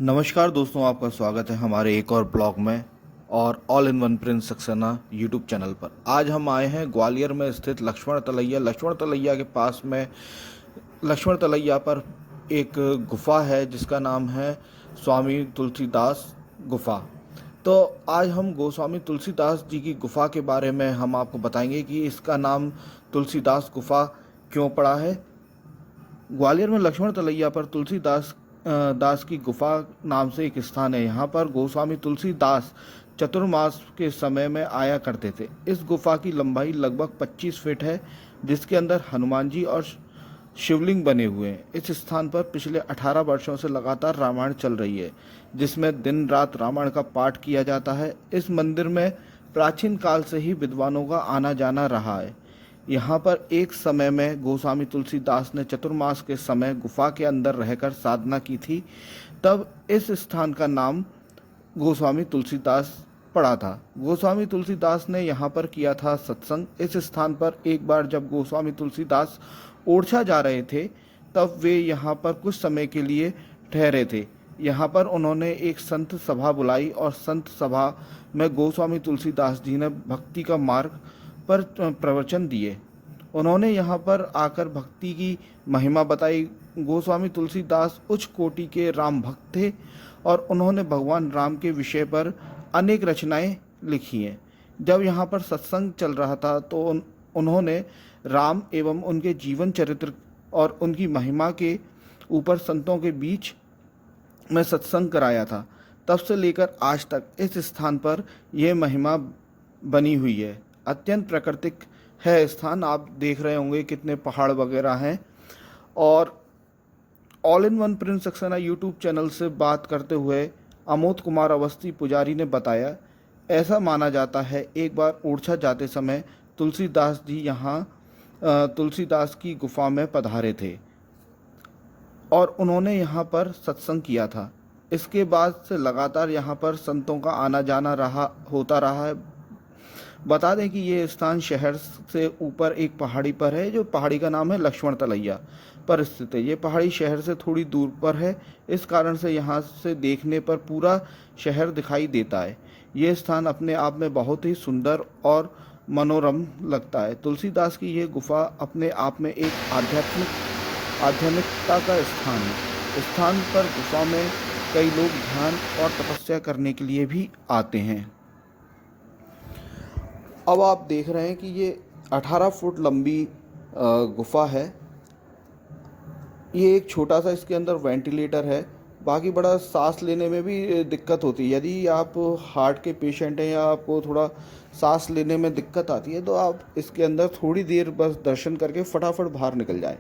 नमस्कार दोस्तों, आपका स्वागत है हमारे एक और ब्लॉग में और all in one Prince Saxena YouTube channel पर। आज हम आए हैं ग्वालियर में स्थित लक्ष्मण तलैया के पास में। लक्ष्मण तलैया पर एक गुफा है जिसका नाम है स्वामी तुलसीदास गुफा। तो आज हम गोस्वामी तुलसीदास जी की गुफा के बारे में हम आपको बताएंगे कि इसका नाम तुलसीदास गुफा क्यों पड़ा है। ग्वालियर में लक्ष्मण तलैया पर दास की गुफा नाम से एक स्थान है। यहाँ पर गोस्वामी तुलसीदास चतुर्मास के समय में आया करते थे। इस गुफा की लंबाई लगभग 25 फीट है, जिसके अंदर हनुमान जी और शिवलिंग बने हुए हैं। इस स्थान पर पिछले 18 वर्षों से लगातार रामायण चल रही है, जिसमें दिन रात रामायण का पाठ किया जाता है। इस मंदिर में प्राचीन काल से ही विद्वानों का आना जाना रहा है। यहाँ पर एक समय में गोस्वामी तुलसीदास ने चतुर्मास के समय गुफा के अंदर रहकर साधना की थी। तब इस स्थान का नाम गोस्वामी तुलसीदास पड़ा था। गोस्वामी तुलसीदास ने यहाँ पर किया था सत्संग। इस स्थान पर एक बार जब गोस्वामी तुलसीदास ओरछा जा रहे थे, तब वे यहाँ पर कुछ समय के लिए ठहरे थे। यहाँ पर उन्होंने एक संत सभा बुलाई और संत सभा में गोस्वामी तुलसीदास जी ने भक्ति का मार्ग पर प्रवचन दिए। उन्होंने यहाँ पर आकर भक्ति की महिमा बताई। गोस्वामी तुलसीदास उच्च कोटि के राम भक्त थे और उन्होंने भगवान राम के विषय पर अनेक रचनाएं लिखी हैं। जब यहाँ पर सत्संग चल रहा था तो उन्होंने राम एवं उनके जीवन चरित्र और उनकी महिमा के ऊपर संतों के बीच में सत्संग कराया था। तब से लेकर आज तक इस स्थान पर यह महिमा बनी हुई है। अत्यंत प्राकृतिक है स्थान। आप देख रहे होंगे कितने पहाड़ वगैरह हैं। और all in one Prince Saxena YouTube channel से बात करते हुए अमोद कुमार अवस्थी पुजारी ने बताया, ऐसा माना जाता है एक बार ओरछा जाते समय तुलसीदास जी यहाँ तुलसीदास की गुफा में पधारे थे और उन्होंने यहाँ पर सत्संग किया था। इसके बाद से लगातार यहाँ पर संतों का आना जाना होता रहा है। बता दें कि ये स्थान शहर से ऊपर एक पहाड़ी पर है, जो पहाड़ी का नाम है लक्ष्मण तलैया पर स्थित है। ये पहाड़ी शहर से थोड़ी दूर पर है, इस कारण से यहाँ से देखने पर पूरा शहर दिखाई देता है। ये स्थान अपने आप में बहुत ही सुंदर और मनोरम लगता है। तुलसीदास की ये गुफा अपने आप में एक आध्यात्मिकता का स्थान है। स्थान पर गुफा में कई लोग ध्यान और तपस्या करने के लिए भी आते हैं। अब आप देख रहे हैं कि ये 18 फुट लंबी गुफा है। ये एक छोटा सा इसके अंदर वेंटिलेटर है। बाकी बड़ा सांस लेने में भी दिक्कत होती है। यदि आप हार्ट के पेशेंट हैं या आपको थोड़ा सांस लेने में दिक्कत आती है तो आप इसके अंदर थोड़ी देर बस दर्शन करके फटाफट बाहर निकल जाएं।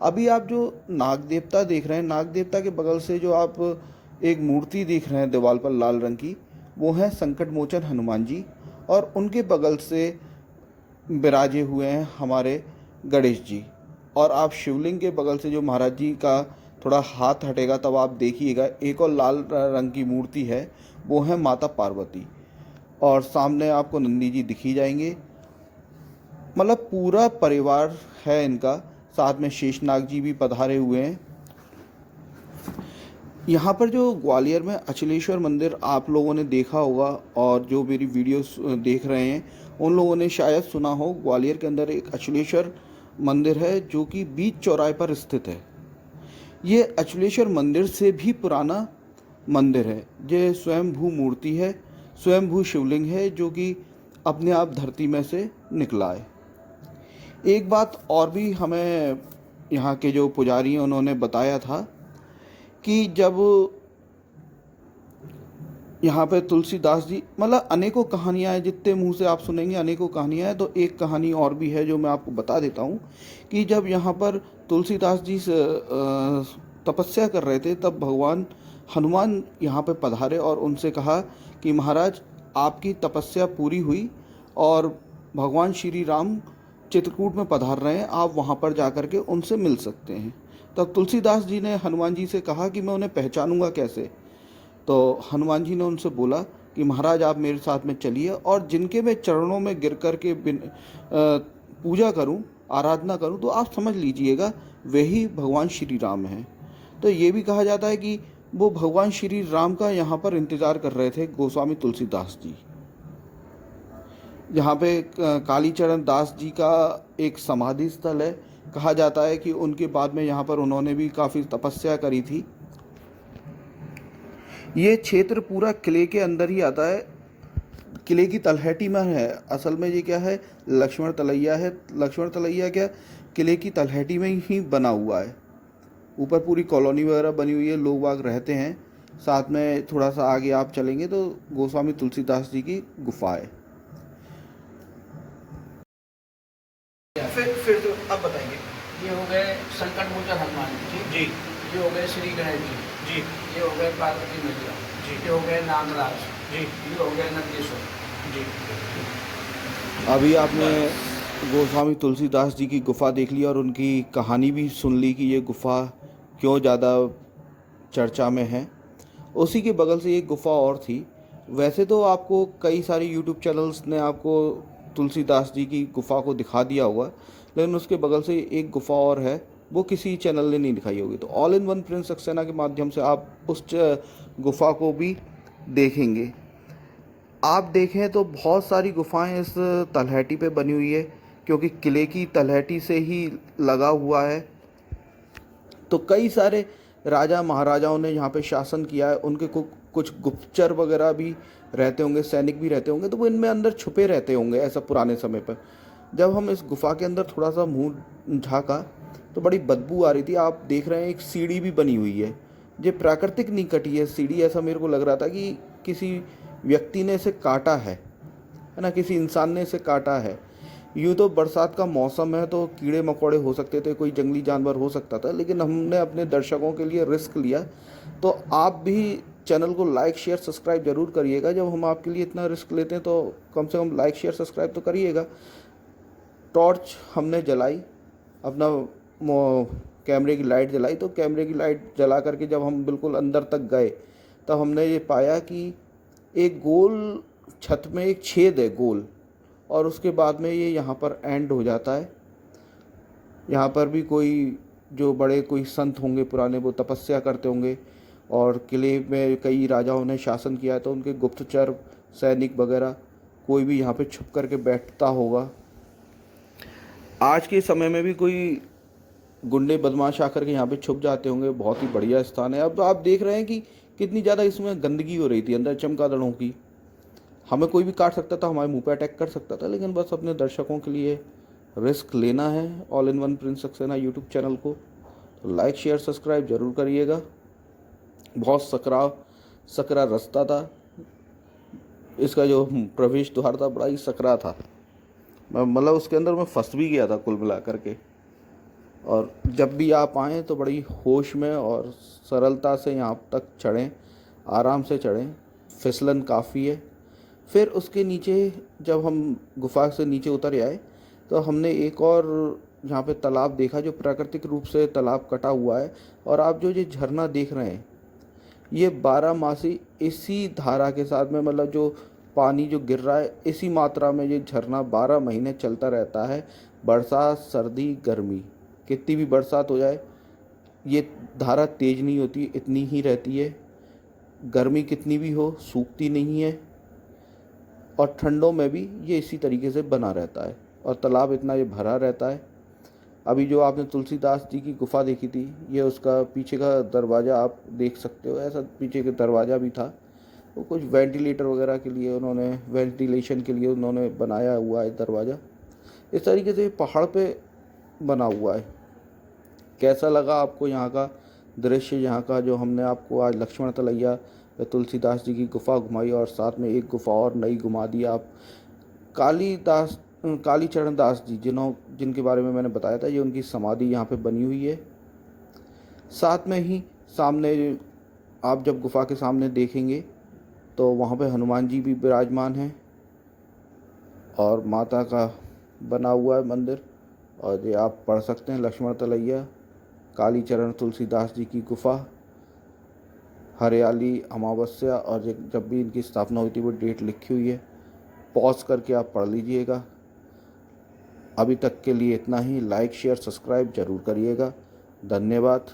अभी आप जो नाग देवता देख रहे हैं, नाग देवता के बगल से जो आप एक मूर्ति देख रहे हैं दीवार पर लाल रंग की, वो है संकट मोचन हनुमान जी। और उनके बगल से विराजे हुए हैं हमारे गणेश जी। और आप शिवलिंग के बगल से जो महाराज जी का थोड़ा हाथ हटेगा तब आप देखिएगा एक और लाल रंग की मूर्ति है, वो है माता पार्वती। और सामने आपको नंदी जी दिखी जाएंगे। मतलब पूरा परिवार है इनका। साथ में शेषनाग जी भी पधारे हुए हैं। यहाँ पर जो ग्वालियर में अचलेश्वर मंदिर आप लोगों ने देखा होगा, और जो मेरी वीडियोस देख रहे हैं उन लोगों ने शायद सुना हो, ग्वालियर के अंदर एक अचलेश्वर मंदिर है जो कि बीच चौराहे पर स्थित है। ये अचलेश्वर मंदिर से भी पुराना मंदिर है। ये स्वयंभू मूर्ति है, स्वयंभू शिवलिंग है जो कि अपने आप धरती में से निकला है। एक बात और भी हमें यहाँ के जो पुजारी हैं उन्होंने बताया था कि जब यहाँ पे तुलसीदास जी, मतलब अनेकों कहानियाँ हैं, जितने मुंह से आप सुनेंगे अनेकों कहानियाँ हैं। तो एक कहानी और भी है जो मैं आपको बता देता हूँ कि जब यहाँ पर तुलसीदास जी तपस्या कर रहे थे तब भगवान हनुमान यहाँ पे पधारे और उनसे कहा कि महाराज आपकी तपस्या पूरी हुई और भगवान श्री राम चित्रकूट में पधार रहे हैं, आप वहाँ पर जा कर के उनसे मिल सकते हैं। तब तुलसीदास जी ने हनुमान जी से कहा कि मैं उन्हें पहचानूंगा कैसे। तो हनुमान जी ने उनसे बोला कि महाराज आप मेरे साथ में चलिए और जिनके मैं चरणों में गिर कर के पूजा करूं, आराधना करूं, तो आप समझ लीजिएगा वही भगवान श्री राम हैं। तो ये भी कहा जाता है कि वो भगवान श्री राम का यहाँ पर इंतज़ार कर रहे थे गोस्वामी तुलसीदास जी। यहाँ पे कालीचरण दास जी का एक समाधि स्थल है। कहा जाता है कि उनके बाद में यहाँ पर उन्होंने भी काफ़ी तपस्या करी थी। ये क्षेत्र पूरा किले के अंदर ही आता है, किले की तलहटी में है। असल में ये क्या है, लक्ष्मण तलैया है। लक्ष्मण तलैया क्या किले की तलहटी में ही बना हुआ है। ऊपर पूरी कॉलोनी वगैरह बनी हुई है, लोग बाग रहते हैं। साथ में थोड़ा सा आगे आप चलेंगे तो गोस्वामी तुलसीदास जी की गुफा है। फिर तो अब बताएंगे। ये हो गए संकट मोचन हनुमान जी जी ये हो गए श्री गणेश जी जी ये हो गए पार्वती मैया जी ये हो गए नागराज जी ये हो गए नंदीश्वर जी। अभी आपने गोस्वामी तुलसीदास जी की गुफा देख ली और उनकी कहानी भी सुन ली कि ये गुफा क्यों ज़्यादा चर्चा में है। उसी के बगल से एक गुफा और थी। वैसे तो आपको कई सारे यूट्यूब चैनल्स ने आपको तुलसीदास जी की गुफा को दिखा दिया होगा, लेकिन उसके बगल से एक गुफा और है, वो किसी चैनल ने नहीं दिखाई होगी। तो all in one Prince Saxena के माध्यम से आप उस गुफा को भी देखेंगे। आप देखें तो बहुत सारी गुफाएं इस तलहटी पे बनी हुई है, क्योंकि किले की तलहटी से ही लगा हुआ है। तो कई सारे राजा महाराजाओं ने यहाँ पे शासन किया है। उनके कुछ गुप्तचर वगैरह भी रहते होंगे, सैनिक भी रहते होंगे, तो वो इनमें अंदर छुपे रहते होंगे ऐसा पुराने समय पर। जब हम इस गुफा के अंदर थोड़ा सा मुंह झाँका तो बड़ी बदबू आ रही थी। आप देख रहे हैं एक सीढ़ी भी बनी हुई है, ये प्राकृतिक नहीं कटी है सीढ़ी। ऐसा मेरे को लग रहा था कि किसी व्यक्ति ने इसे काटा है ना, किसी इंसान ने इसे काटा है। यूँ तो बरसात का मौसम है तो कीड़े मकोड़े हो सकते थे, कोई जंगली जानवर हो सकता था, लेकिन हमने अपने दर्शकों के लिए रिस्क लिया। तो आप भी चैनल को लाइक शेयर सब्सक्राइब ज़रूर करिएगा। जब हम आपके लिए इतना रिस्क लेते हैं तो कम से कम लाइक शेयर सब्सक्राइब तो करिएगा। टॉर्च हमने जलाई, अपना कैमरे की लाइट जलाई, तो कैमरे की लाइट जला करके जब हम बिल्कुल अंदर तक गए तब हमने ये पाया कि एक गोल छत में एक छेद है गोल, और उसके बाद में ये यहाँ पर एंड हो जाता है। यहाँ पर भी कोई जो बड़े कोई संत होंगे पुराने, वो तपस्या करते होंगे, और किले में कई राजाओं ने शासन किया है, तो उनके गुप्तचर सैनिक वगैरह कोई भी यहाँ पे छुप करके बैठता होगा। आज के समय में भी कोई गुंडे बदमाश आकर के यहाँ पे छुप जाते होंगे। बहुत ही बढ़िया स्थान है। अब आप देख रहे हैं कि कितनी ज़्यादा इसमें गंदगी हो रही थी अंदर चमगादड़ों की। हमें कोई भी काट सकता था, हमारे मुंह पे अटैक कर सकता था, लेकिन बस अपने दर्शकों के लिए रिस्क लेना है। All in one Prince Saxena YouTube channel को तो लाइक शेयर सब्सक्राइब ज़रूर करिएगा। बहुत सकरा रास्ता था, इसका जो प्रवेश द्वार था बड़ा ही सकरा था। मतलब उसके अंदर मैं फंस भी गया था कुल मिला करके। और जब भी आप आएँ तो बड़ी होश में और सरलता से यहाँ तक चढ़ें, आराम से चढ़ें, फिसलन काफ़ी है। फिर उसके नीचे जब हम गुफा से नीचे उतर आए तो हमने एक और यहाँ पे तालाब देखा, जो प्राकृतिक रूप से तालाब कटा हुआ है। और आप जो ये झरना देख रहे हैं, ये 12 मासी इसी धारा के साथ में, मतलब जो पानी जो गिर रहा है इसी मात्रा में ये झरना 12 महीने चलता रहता है। बरसात सर्दी गर्मी, कितनी भी बरसात हो जाए ये धारा तेज नहीं होती, इतनी ही रहती है। गर्मी कितनी भी हो सूखती नहीं है, और ठंडों में भी ये इसी तरीके से बना रहता है, और तालाब इतना ये भरा रहता है। अभी जो आपने तुलसीदास जी की गुफा देखी थी, ये उसका पीछे का दरवाज़ा आप देख सकते हो, ऐसा पीछे का दरवाज़ा भी था। वो कुछ वेंटिलेटर वगैरह के लिए उन्होंने, वेंटिलेशन के लिए उन्होंने बनाया हुआ है दरवाज़ा। इस तरीके से पहाड़ पे बना हुआ है। कैसा लगा आपको यहाँ का दृश्य, यहाँ का जो हमने आपको आज लक्ष्मण तलैया तुलसीदास जी की गुफा घुमाई, और साथ में एक गुफा और नई घुमा दी। आप कालीचरण दास जी जिनके बारे में मैंने बताया था, ये उनकी समाधि यहाँ पे बनी हुई है। साथ में ही सामने आप जब गुफा के सामने देखेंगे तो वहाँ पे हनुमान जी भी विराजमान हैं, और माता का बना हुआ है मंदिर। और ये आप पढ़ सकते हैं लक्ष्मण तलैया कालीचरण तुलसीदास जी की गुफा, हरियाली अमावस्या, और जब भी इनकी स्थापना हुई थी वो डेट लिखी हुई है। पॉज करके आप पढ़ लीजिएगा। अभी तक के लिए इतना ही। लाइक शेयर सब्सक्राइब ज़रूर करिएगा। धन्यवाद।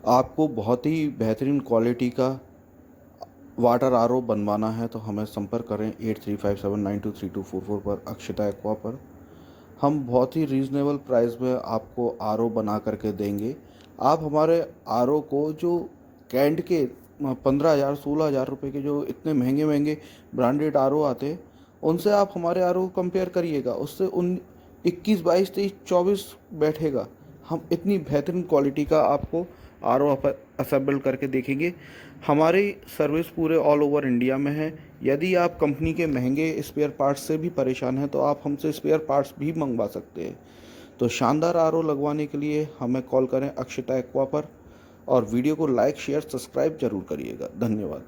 आपको बहुत ही बेहतरीन क्वालिटी का वाटर आरओ बनवाना है तो हमें संपर्क करें 8357923244 पर, अक्षता एक्वा पर। हम बहुत ही रीज़नेबल प्राइस में आपको आरओ बना करके देंगे। आप हमारे आरओ को जो कैंट के 15,000 16,000 रुपये के जो इतने महंगे महंगे ब्रांडेड आरओ आते हैं, उनसे आप हमारे आरओ को कंपेयर करिएगा, उससे 21 22 23 24 बैठेगा। हम इतनी बेहतरीन क्वालिटी का आपको आरओ असेंबल करके देखेंगे। हमारी सर्विस पूरे ऑल ओवर इंडिया में है। यदि आप कंपनी के महंगे स्पेयर पार्ट्स से भी परेशान हैं तो आप हमसे स्पेयर पार्ट्स भी मंगवा सकते हैं। तो शानदार आरओ लगवाने के लिए हमें कॉल करें अक्षता एक्वा पर, और वीडियो को लाइक शेयर सब्सक्राइब जरूर करिएगा। धन्यवाद।